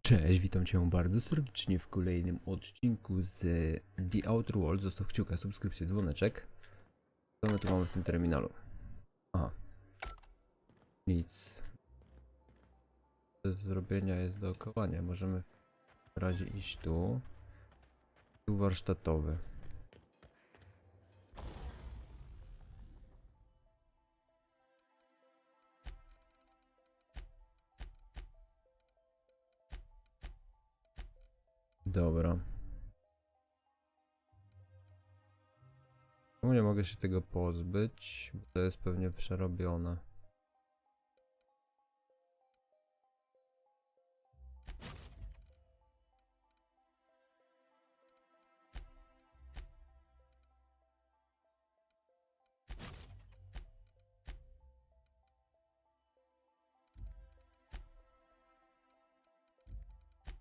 Cześć, witam cię bardzo serdecznie w kolejnym odcinku z The Outer World. Zostaw kciuka, subskrypcję, dzwoneczek. Co my tu mamy w tym terminalu? Aha. Nic. Do zrobienia jest dookoła, nie? Możemy w razie iść tu. Tu warsztatowy. Dobra. Czemu nie mogę się tego pozbyć? Bo to jest pewnie przerobione.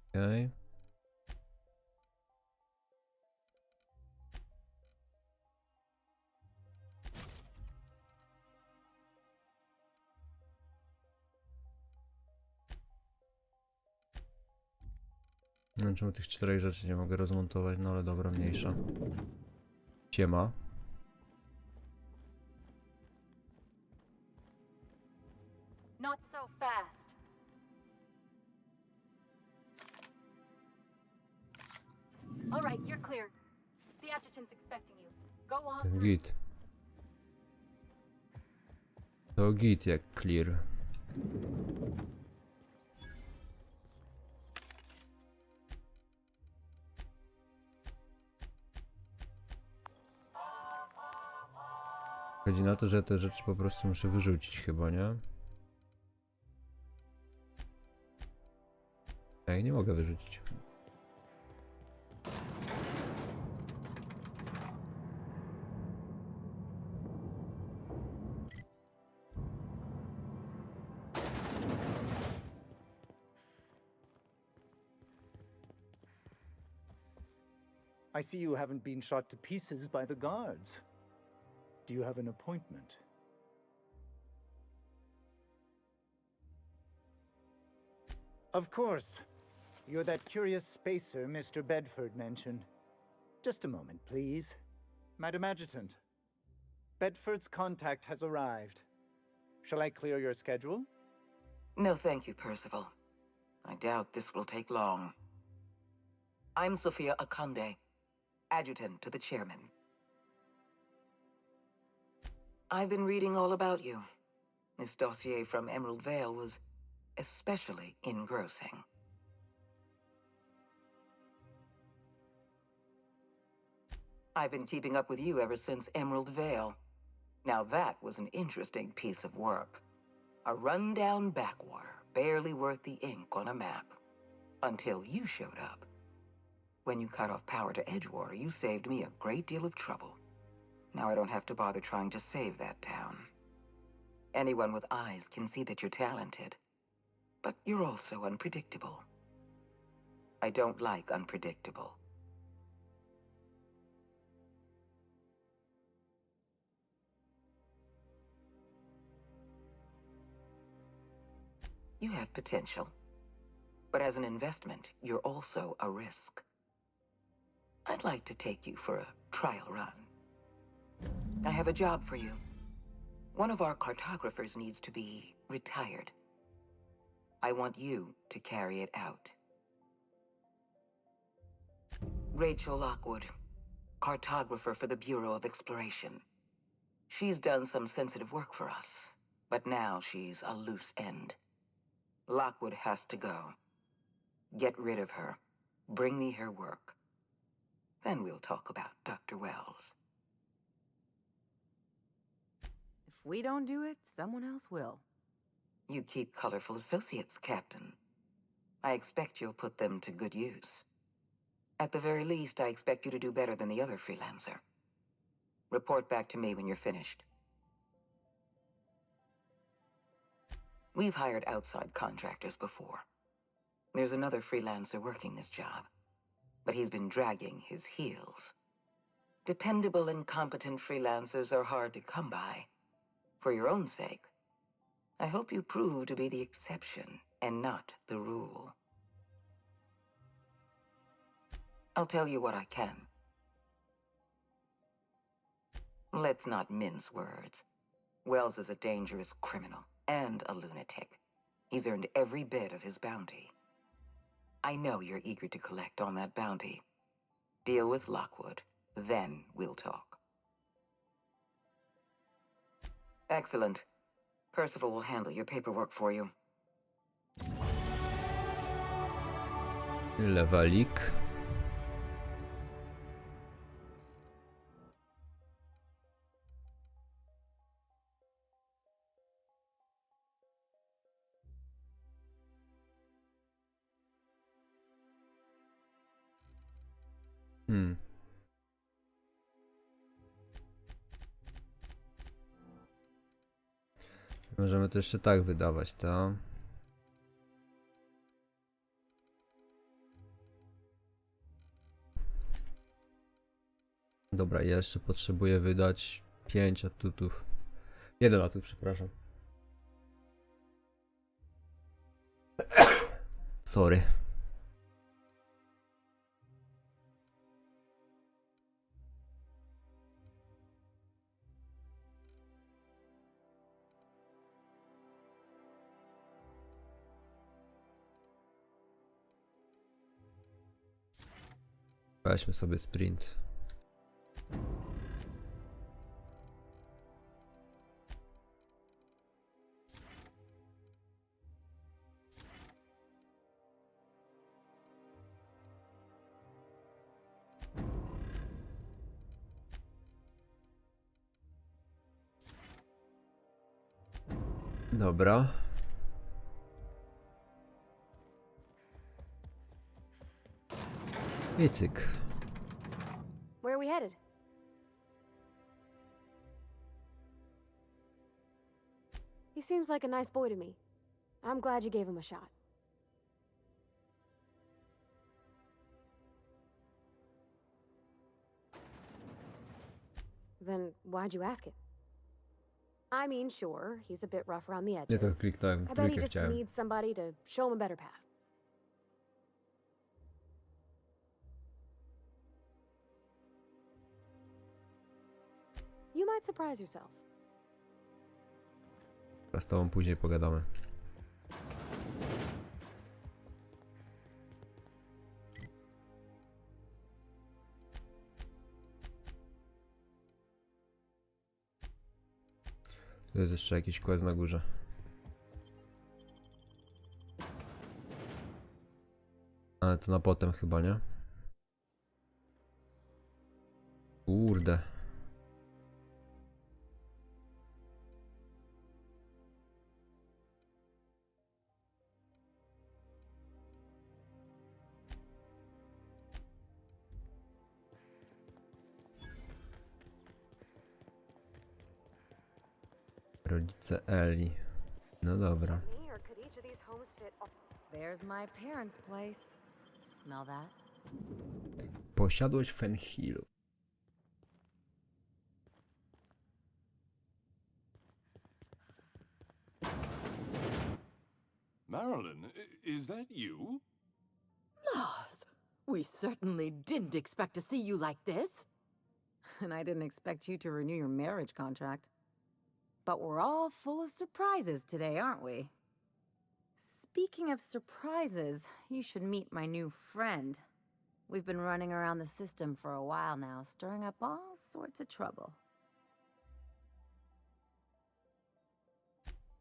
Okej. Nie wiem, czemu tych 4 rzeczy nie mogę rozmontować, no ale dobra, mniejsza. Siema. Not so fast. All right, you're clear. The adjutant's expecting you. Go on through. Git. To git jak clear. Chodzi na to, że ja te rzeczy po prostu muszę wyrzucić chyba, nie? Ej, nie mogę wyrzucić. I see you haven't been shot to pieces by the guards. Do you have an appointment? Of course. You're that curious spacer Mr. Bedford mentioned. Just a moment, please. Madam Adjutant, Bedford's contact has arrived. Shall I clear your schedule? No, thank you, Percival. I doubt this will take long. I'm Sophia Akonde, adjutant to the chairman. I've been reading all about you. This dossier from Emerald Vale was especially engrossing. I've been keeping up with you ever since Emerald Vale. Now that was an interesting piece of work. A rundown backwater, barely worth the ink on a map. Until you showed up. When you cut off power to Edgewater, you saved me a great deal of trouble. Now I don't have to bother trying to save that town. Anyone with eyes can see that you're talented. But you're also unpredictable. I don't like unpredictable. You have potential. But as an investment, you're also a risk. I'd like to take you for a trial run. I have a job for you. One of our cartographers needs to be retired. I want you to carry it out. Rachel Lockwood, cartographer for the Bureau of Exploration. She's done some sensitive work for us, but now she's a loose end. Lockwood has to go. Get rid of her. Bring me her work. Then we'll talk about Dr. Wells. If we don't do it, someone else will. You keep colorful associates, Captain. I expect you'll put them to good use. At the very least, I expect you to do better than the other freelancer. Report back to me when you're finished. We've hired outside contractors before. There's another freelancer working this job, but he's been dragging his heels. Dependable and competent freelancers are hard to come by. For your own sake, I hope you prove to be the exception and not the rule. I'll tell you what I can. Let's not mince words. Wells is a dangerous criminal and a lunatic. He's earned every bit of his bounty. I know you're eager to collect on that bounty. Deal with Lockwood, then we'll talk. Excellent. Percival will handle your paperwork for you. Levelik. Możemy to jeszcze tak wydawać, tak? Dobra, ja jeszcze potrzebuję wydać 5 atutów. 1 atut, przepraszam. Sorry. Weźmy sobie sprint. Dobra. I cyk. Where are we headed? He seems like a nice boy to me. I'm glad you gave him a shot. Then why'd you ask it? I mean, sure, he's a bit rough around the Nie edges. tak kliknąłem, I bet he trójkę just chciałem. needs somebody to show him a better path. You might surprise yourself. Z tobą później pogadamy. Tu jest jeszcze jakiś quest na górze. Ale to na potem chyba, nie? Kurde. Rodzice Eli. No dobra. Or could each of these homes fit all- There's my parents' place. Smell that? Posiadłość Fenhilu. Marilyn, is that you? Laws, we certainly didn't expect to see you like this. And I didn't expect you to renew your marriage contract. But we're all full of surprises today, aren't we? Speaking of surprises, you should meet my new friend. We've been running around the system for a while now, stirring up all sorts of trouble.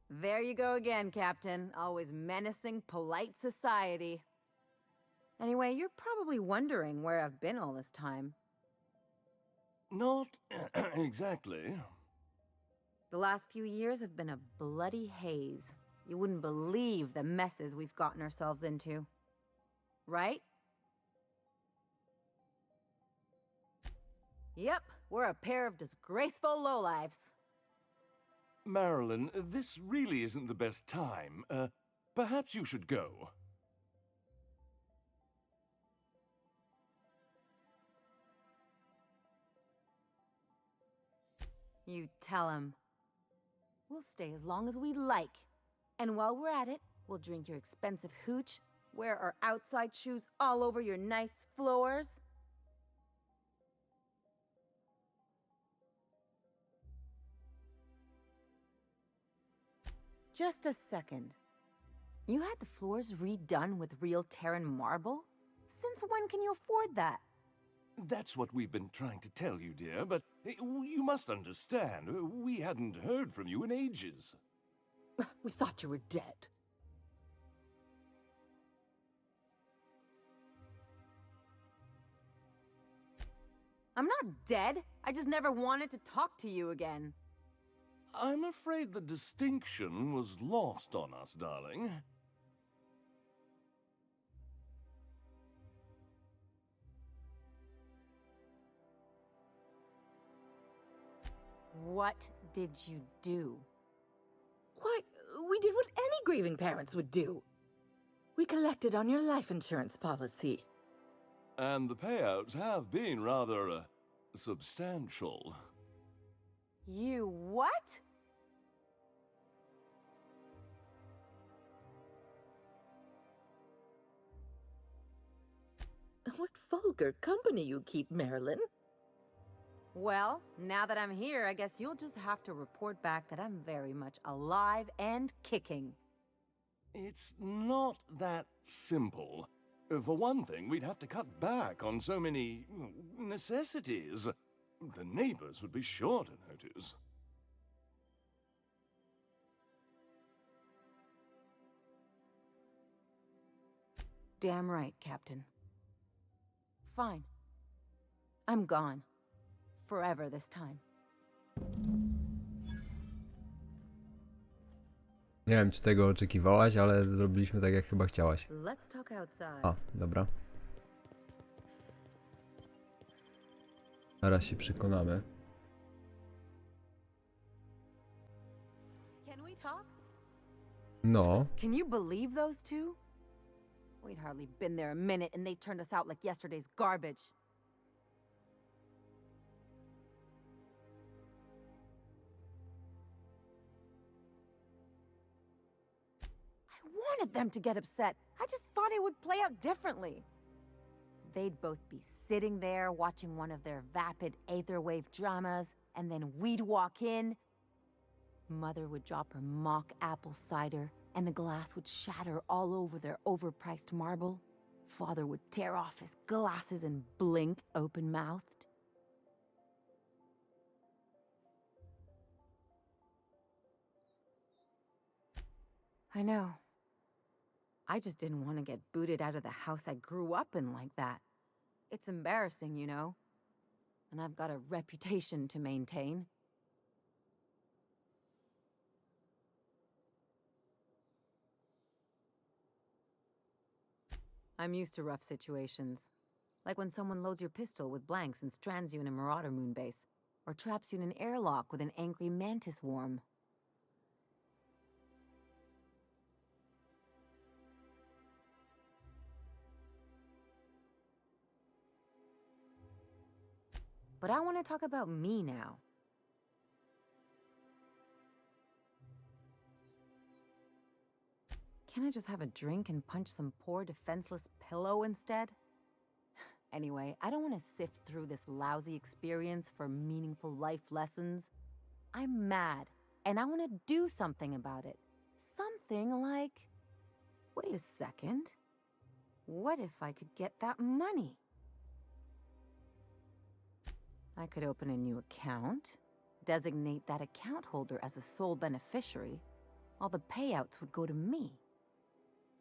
There you go again, Captain. Always menacing polite society. Anyway, you're probably wondering where I've been all this time. Not exactly. The last few years have been a bloody haze. You wouldn't believe the messes we've gotten ourselves into. Right? Yep, we're a pair of disgraceful lowlifes. Marilyn, this really isn't the best time. Perhaps you should go. You tell him. We'll stay as long as we like. And while we're at it, we'll drink your expensive hooch, wear our outside shoes all over your nice floors, Just a second. You had the floors redone with real Terran marble? Since when can you afford that? That's what we've been trying to tell you, dear, but you must understand, we hadn't heard from you in ages. We thought you were dead. I'm not dead. I just never wanted to talk to you again. I'm afraid the distinction was lost on us, darling. What did you do? Why, we did what any grieving parents would do. We collected on your life insurance policy. And the payouts have been rather, substantial. You what? What vulgar company you keep, Marilyn. Well, now that I'm here, I guess you'll just have to report back that I'm very much alive and kicking. It's not that simple. For one thing, we'd have to cut back on so many necessities. The neighbors would be sure to notice. Damn right, Captain. Fine. I'm gone. Forever this time. Nie wiem, czy tego oczekiwałaś, ale zrobiliśmy tak, jak chyba chciałaś. Let's talk outside. A, dobra. Zaraz się przekonamy. Can we talk? No. Can you believe those two? We'd hardly been there a minute and they turned us out like yesterday's garbage. I wanted them to get upset. I just thought it would play out differently. They'd both be sitting there watching one of their vapid aetherwave dramas, and then we'd walk in. Mother would drop her mock apple cider, and the glass would shatter all over their overpriced marble. Father would tear off his glasses and blink open-mouthed. I know. I just didn't want to get booted out of the house I grew up in like that. It's embarrassing, you know. And I've got a reputation to maintain. I'm used to rough situations. Like when someone loads your pistol with blanks and strands you in a Marauder moonbase, or traps you in an airlock with an angry mantis worm. But I want to talk about me now. Can't I just have a drink and punch some poor defenseless pillow instead? Anyway, I don't want to sift through this lousy experience for meaningful life lessons. I'm mad, and I want to do something about it. Something like... Wait a second. What if I could get that money? I could open a new account, designate that account holder as a sole beneficiary. All the payouts would go to me.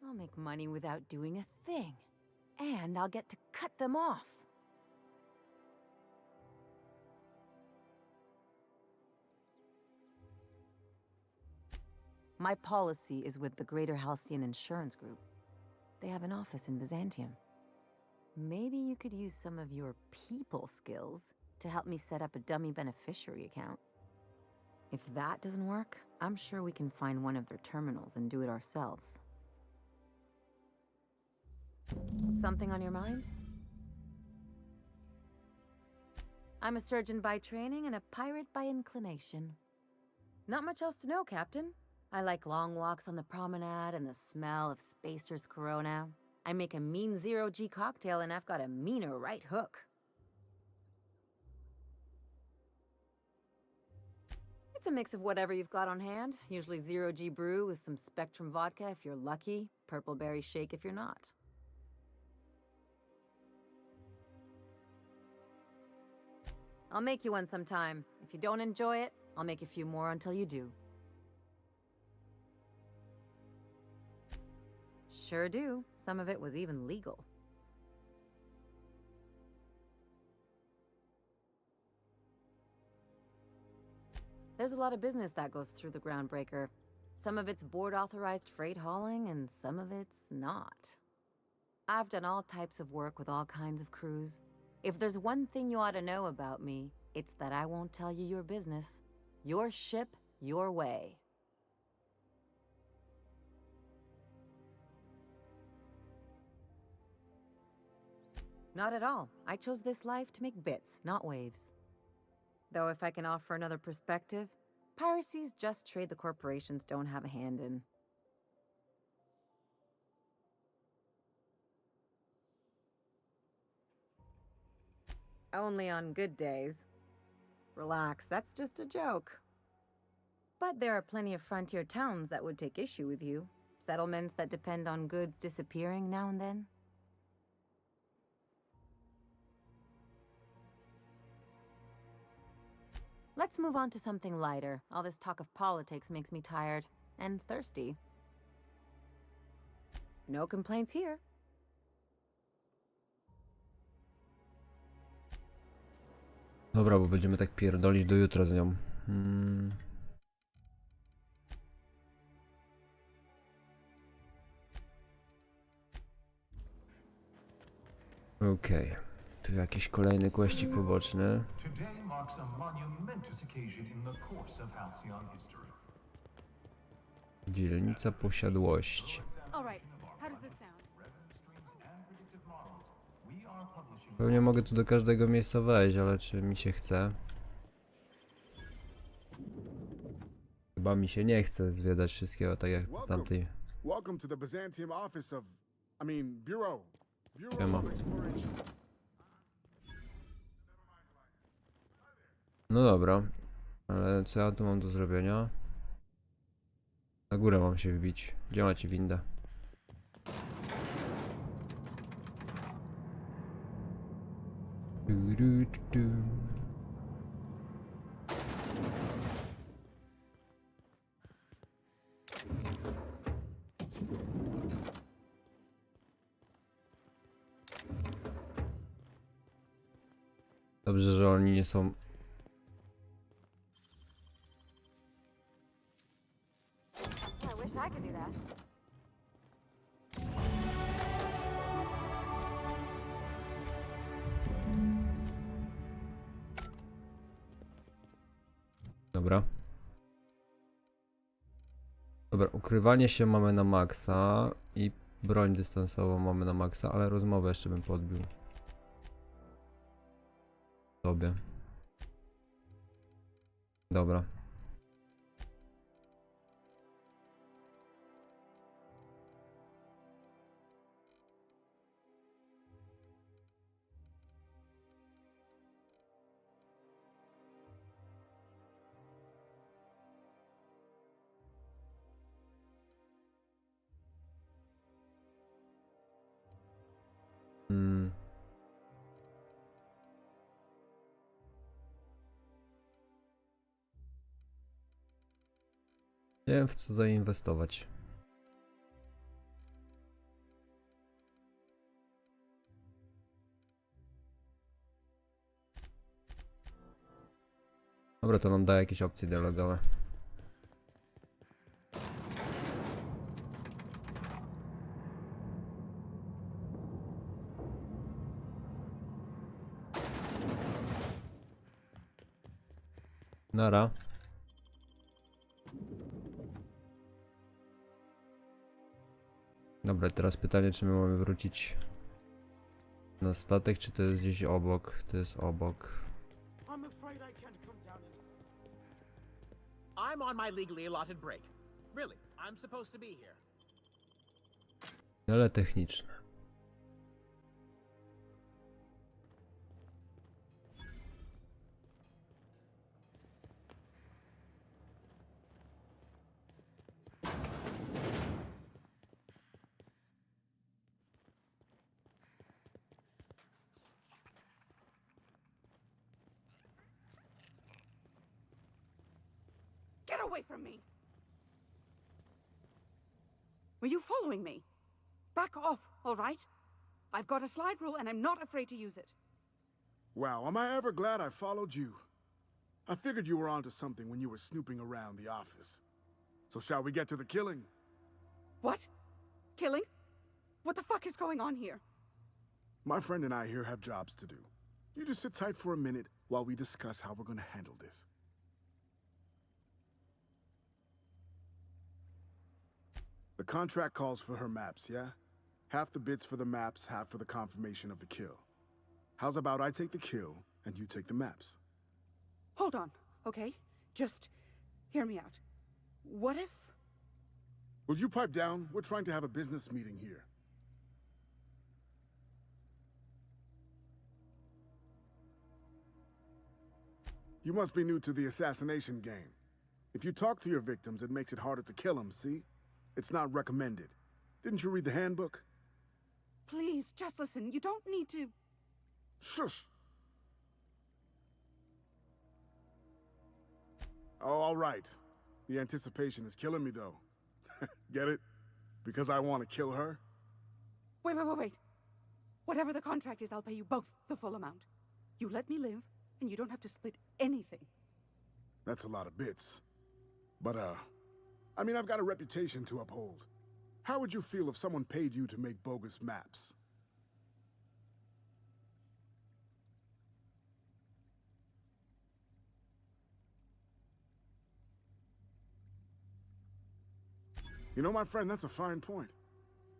I'll make money without doing a thing. And I'll get to cut them off. My policy is with the Greater Halcyon Insurance Group. They have an office in Byzantium. Maybe you could use some of your people skills to help me set up a dummy beneficiary account. If that doesn't work, I'm sure we can find one of their terminals and do it ourselves. Something on your mind? I'm a surgeon by training and a pirate by inclination. Not much else to know, Captain. I like long walks on the promenade and the smell of Spacer's Corona. I make a mean zero-G cocktail and I've got a meaner right hook. It's a mix of whatever you've got on hand. Usually 0G brew with some Spectrum vodka if you're lucky, purple berry shake if you're not. I'll make you one sometime. If you don't enjoy it, I'll make a few more until you do. Sure do. Some of it was even legal. There's a lot of business that goes through the Groundbreaker. Some of it's board-authorized freight hauling, and some of it's not. I've done all types of work with all kinds of crews. If there's one thing you ought to know about me, it's that I won't tell you your business. Your ship, your way. Not at all. I chose this life to make bits, not waves. Though if I can offer another perspective, piracy's just trade the corporations don't have a hand in. Only on good days. Relax, that's just a joke. But there are plenty of frontier towns that would take issue with you. Settlements that depend on goods disappearing now and then. Let's move on to something lighter. All this talk of politics makes me tired and thirsty. No complaints here. Dobra, bo będziemy tak pierdolić do jutra z nią. Okej. Tu jakiś kolejny questik poboczny. Today marks a monumentous occasion in the course of Halcyon history. Dzielnica posiadłości. All right. How does this sound? Pewnie mogę tu do każdego miejsca wejść, ale czy mi się chce? Chyba mi się nie chce zwiedzać wszystkiego tak jak w tamtej. Welcome to the Byzantium office of, Bureau. Siema. of Exploration. No dobra, ale co ja tu mam do zrobienia? Na górę mam się wbić. Gdzie macie windę? Dobrze, że oni nie są. I wish I could do that. Dobra. Dobra, ukrywanie się mamy na maksa i broń dystansową mamy na maksa, ale rozmowę jeszcze bym podbił. Sobie. Dobra. Nie wiem w co zainwestować. Dobra, to nam da jakieś opcje dialogowe. Nara. Dobra, teraz pytanie, czy my mamy wrócić na statek, czy to jest gdzieś obok? To jest obok. I'm afraid I can't come down and... I'm on my legally allotted break. Really, I'm supposed to be here. Ale techniczne. Get away from me! Were you following me? Back off, all right? I've got a slide rule and I'm not afraid to use it. Wow, am I ever glad I followed you? I figured you were onto something when you were snooping around the office. So shall we get to the killing? What? Killing? What the fuck is going on here? My friend and I here have jobs to do. You just sit tight for a minute while we discuss how we're gonna handle this. The contract calls for her maps, yeah? Half the bits for the maps, half for the confirmation of the kill. How's about I take the kill, and you take the maps? Hold on, okay? Just hear me out. What if... Will you pipe down? We're trying to have a business meeting here. You must be new to the assassination game. If you talk to your victims, it makes it harder to kill them, see? It's not recommended. Didn't you read the handbook? Please, just listen. You don't need to... Shush! Oh, all right. The anticipation is killing me, though. Get it? Because I want to kill her? Wait. Whatever the contract is, I'll pay you both the full amount. You let me live, and you don't have to split anything. That's a lot of bits. But, I mean, I've got a reputation to uphold. How would you feel if someone paid you to make bogus maps? You know, my friend, that's a fine point.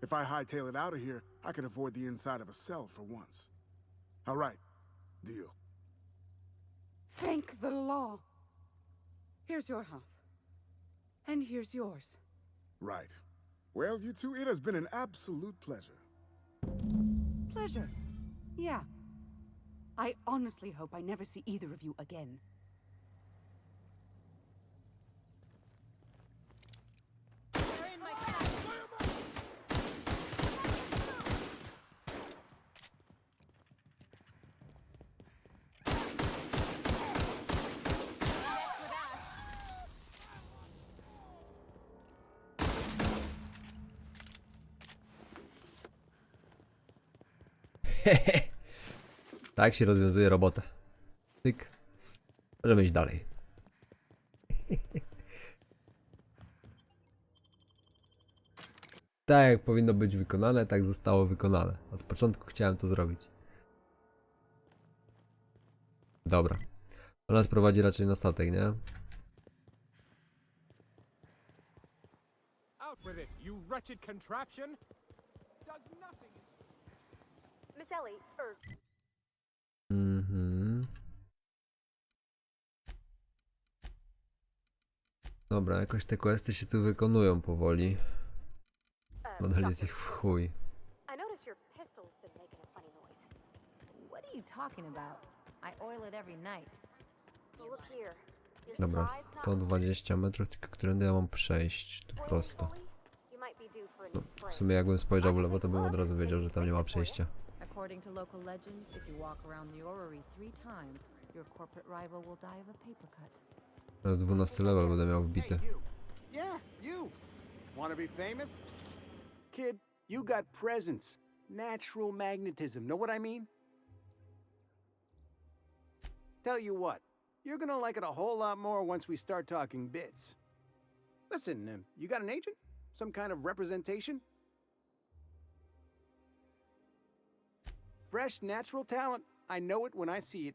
If I hightail it out of here, I can avoid the inside of a cell for once. All right. Deal. Thank the law. Here's your half. And here's yours. Right. Well, you two, it has been an absolute pleasure. Pleasure. Yeah. I honestly hope I never see either of you again. Tak się rozwiązuje robotę. Tyk. Możemy iść dalej. Tak jak powinno być wykonane, tak zostało wykonane. Od początku chciałem to zrobić. Dobra. To nas prowadzi raczej na statek, nie? Out with it, you wretched contraption! Does nothing. Miss Ellie, Dobra, jakoś te questy się tu wykonują powoli. Nadal jest ich w chuj. I noticed your pistol's been making a funny noise. What are you talking about? I oil it every night. Well, look here. Your Dobra, slide's not 120 metrów, tylko którędy ja mam przejść? Tu prosto. You might be due for a No, new w spray. sumie jakbym spojrzał w lewo, to bym od razu wiedział, że tam nie ma przejścia. According to local legend, if you walk around the orrery 3 times, your corporate rival will die of a paper cut. Teraz 12 level będę miał wbity. Hey, you. Yeah, you. Wanna be famous? Kid, you got presence. Natural magnetism. Know what I mean? Tell you what, you're gonna like it a whole lot more once we start talking bits. Listen, you got an agent? Some kind of representation? Fresh, natural talent. I know it when I see it.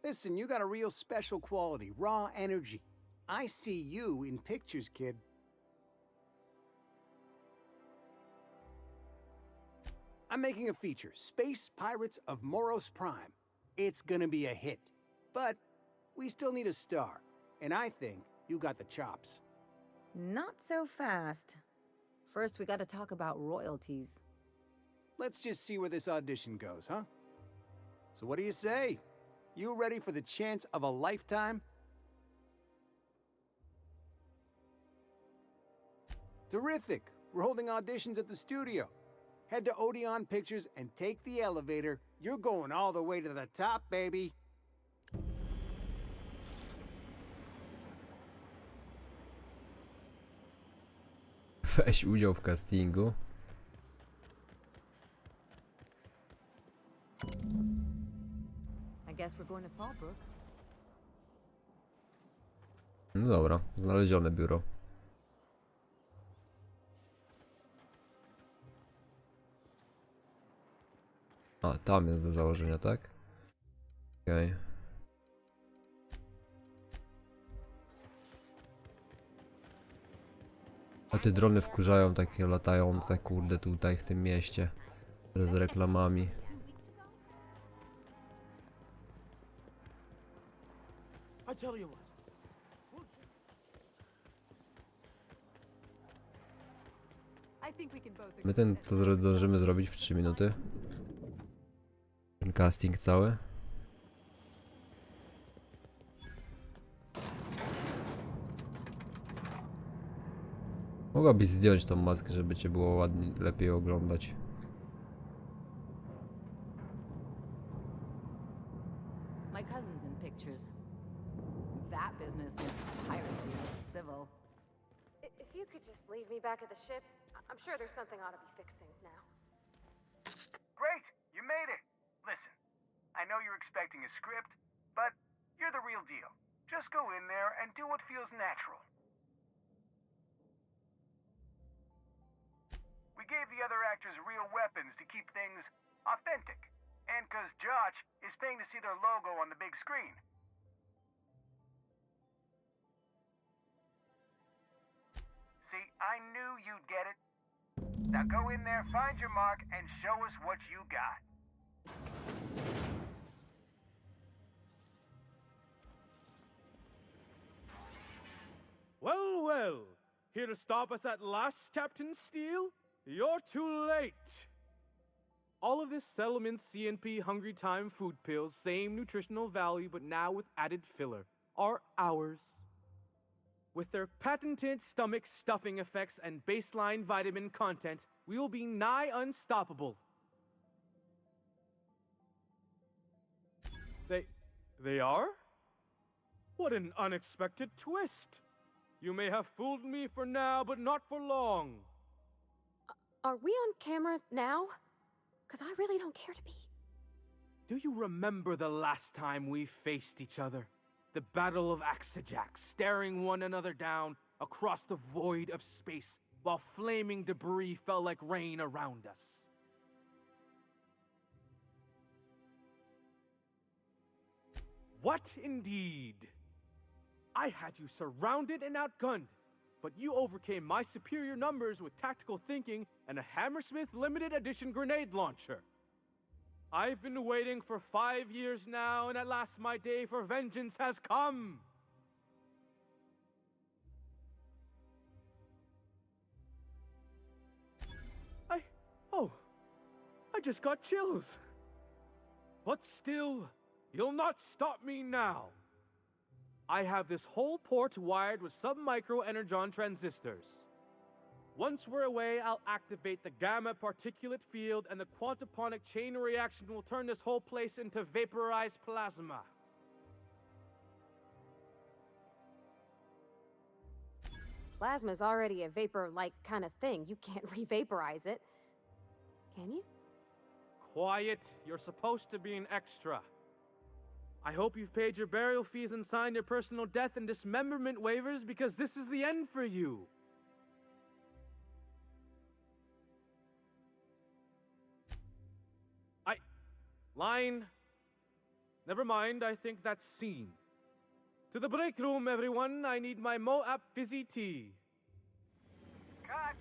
Listen, you got a real special quality, raw energy. I see you in pictures, kid. I'm making a feature, Space Pirates of Moros Prime. It's gonna be a hit. But we still need a star. And I think you got the chops. Not so fast. First, we gotta talk about royalties. Let's just see where this audition goes, huh? So what do you say? You ready for the chance of a lifetime? Terrific! We're holding auditions at the studio. Head to Odeon Pictures and take the elevator. You're going all the way to the top, baby. Weź udział w castingu. I guess we're going to Fallbrook. No dobra, znalezione biuro. A, tam jest do założenia, tak? Okej. A te drony wkurzają takie latające, kurde, tutaj w tym mieście. Z reklamami. I think we can both My ten to zdążymy zrobić w 3 minuty. Ten casting cały. Mogłabyś zdjąć tą maskę, żeby cię było ładnie, lepiej oglądać. My cousin's in pictures. That business with piracy is civil. If you could just leave me back at the ship, I'm sure there's something I ought to be fixing now. Great! You made it! Listen, I know you're expecting a script, but you're the real deal. Just go in there and do what feels natural. We gave the other actors real weapons to keep things authentic. And 'cause Josh is paying to see their logo on the big screen. See, I knew you'd get it. Now go in there, find your mark, and show us what you got. Well, well. Here to stop us at last, Captain Steele? You're too late. All of this settlement CNP Hungry Time food pills, same nutritional value, but now with added filler, are ours. With their patented stomach stuffing effects and baseline vitamin content, we will be nigh unstoppable. They are? What an unexpected twist. You may have fooled me for now, but not for long. Are we on camera now? Because I really don't care to be. Do you remember the last time we faced each other? The Battle of Axejack, staring one another down across the void of space while flaming debris fell like rain around us. What indeed? I had you surrounded and outgunned, but you overcame my superior numbers with tactical thinking and a Hammersmith limited edition grenade launcher. I've been waiting for 5 years now, and at last my day for vengeance has come. I just got chills. But still, you'll not stop me now. I have this whole port wired with sub-micro energon transistors. Once we're away, I'll activate the gamma particulate field, and the quantaponic chain reaction will turn this whole place into vaporized plasma. Plasma's already a vapor-like kind of thing. You can't re-vaporize it. Can you? Quiet, you're supposed to be an extra. I hope you've paid your burial fees and signed your personal death and dismemberment waivers, because this is the end for you. Line. Never mind, I think that's scene. To the break room, everyone. I need my Moab fizzy tea. Cut!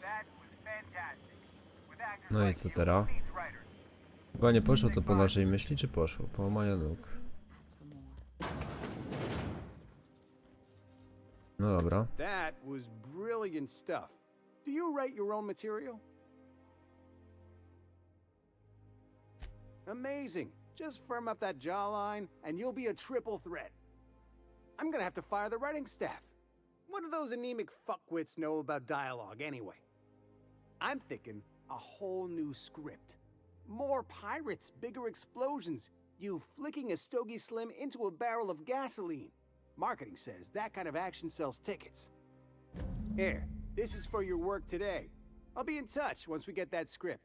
That was fantastic. With actors No i like co you, teraz? who needs writers? Chyba nie poszło to po naszej myśli, czy poszło? Połamania nóg. No dobra. That was brilliant stuff. Do you write your own material? Amazing. Just firm up that jawline, and you'll be a triple threat. I'm gonna have to fire the writing staff. What do those anemic fuckwits know about dialogue anyway? I'm thinking a whole new script. More pirates, bigger explosions, you flicking a Stogie Slim into a barrel of gasoline. Marketing says that kind of action sells tickets. Here, this is for your work today. I'll be in touch once we get that script.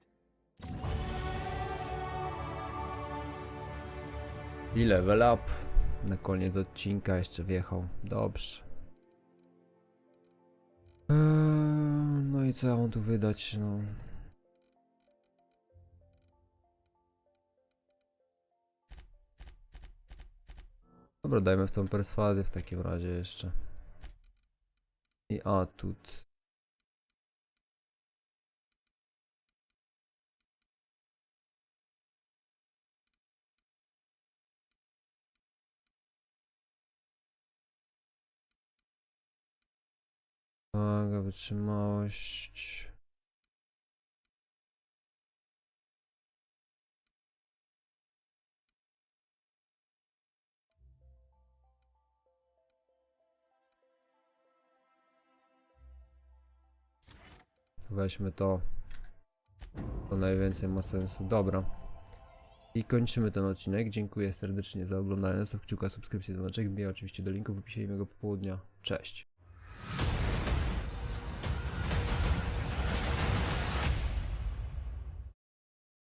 I level up. Na koniec odcinka jeszcze wjechał. Dobrze. No i co ja mam tu wydać? No. Dobra, dajmy w tą perswazję w takim razie jeszcze. I atut. Uwaga, wytrzymałość. Weźmy to. To najwięcej ma sensu. Dobra. I kończymy ten odcinek. Dziękuję serdecznie za oglądanie. Zostaw kciuka, subskrypcję, dzwoneczek. Wbijaj oczywiście do linku w opisie i miłego popołudnia. Cześć.